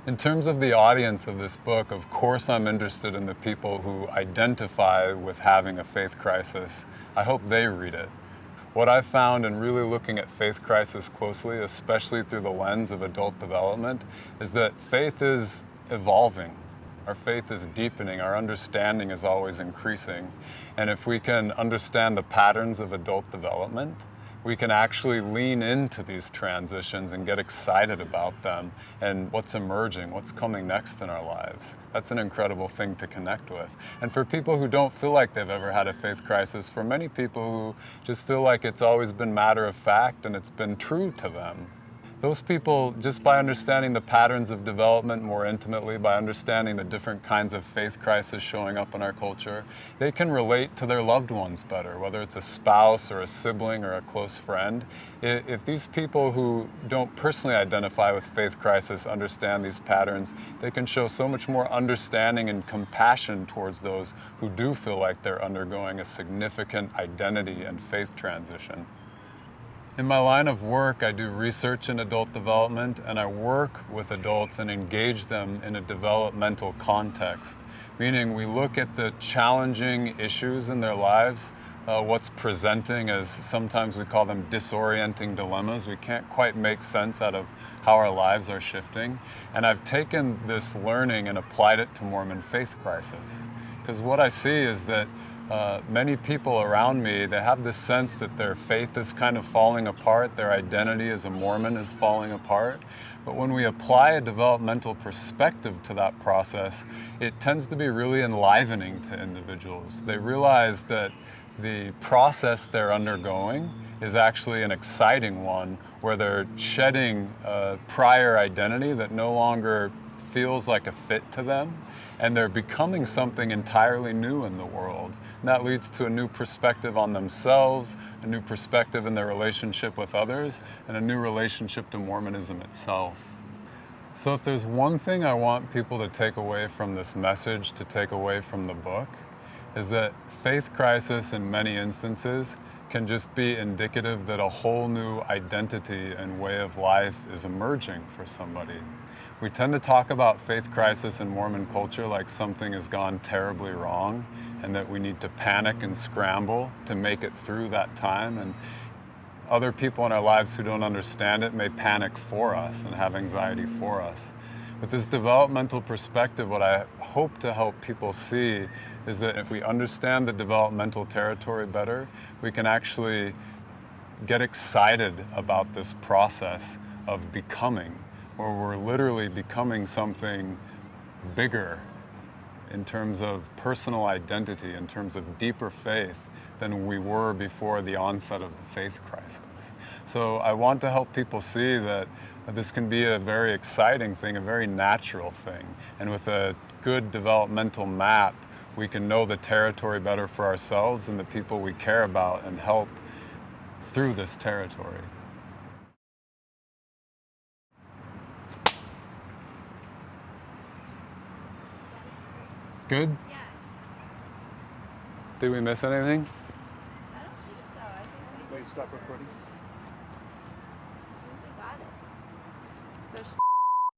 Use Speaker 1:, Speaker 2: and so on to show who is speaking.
Speaker 1: In terms of the audience of this book, of course I'm interested in the people who identify with having a faith crisis. I hope they read it. What I've found in really looking at faith crisis closely, especially through the lens of adult development, is that faith is evolving. Our faith is deepening, our understanding is always increasing. And if we can understand the patterns of adult development, we can actually lean into these transitions and get excited about them and what's emerging, what's coming next in our lives. That's an incredible thing to connect with. And for people who don't feel like they've ever had a faith crisis, for many people who just feel like it's always been matter of fact and it's been true to them, those people, just by understanding the patterns of development more intimately, by understanding the different kinds of faith crises showing up in our culture, they can relate to their loved ones better, whether it's a spouse or a sibling or a close friend. If these people who don't personally identify with faith crisis understand these patterns, they can show so much more understanding and compassion towards those who do feel like they're undergoing a significant identity and faith transition. In my line of work, I do research in adult development, and I work with adults and engage them in a developmental context, meaning we look at the challenging issues in their lives, what's presenting as sometimes we call them disorienting dilemmas. We can't quite make sense out of how our lives are shifting. And I've taken this learning and applied it to Mormon faith crisis. Because what I see is that many people around me, they have this sense that their faith is kind of falling apart, their identity as a Mormon is falling apart. But when we apply a developmental perspective to that process, it tends to be really enlivening to individuals. They realize that the process they're undergoing is actually an exciting one, where they're shedding a prior identity that no longer feels like a fit to them, and they're becoming something entirely new in the world. And that leads to a new perspective on themselves, a new perspective in their relationship with others, and a new relationship to Mormonism itself. So if there's one thing I want people to take away from this message, to take away from the book, is that faith crisis in many instances can just be indicative that a whole new identity and way of life is emerging for somebody. We tend to talk about faith crisis in Mormon culture like something has gone terribly wrong and that we need to panic and scramble to make it through that time. And other people in our lives who don't understand it may panic for us and have anxiety for us. With this developmental perspective, what I hope to help people see is that if we understand the developmental territory better, we can actually get excited about this process of becoming, where we're literally becoming something bigger in terms of personal identity, in terms of deeper faith than we were before the onset of the faith crisis. So I want to help people see that this can be a very exciting thing, a very natural thing. And with a good developmental map, we can know the territory better for ourselves and the people we care about and help through this territory. Good?
Speaker 2: Yeah.
Speaker 1: Did we miss anything?
Speaker 2: I don't think so. I think we
Speaker 3: Wait, stop recording.
Speaker 2: got it. Especially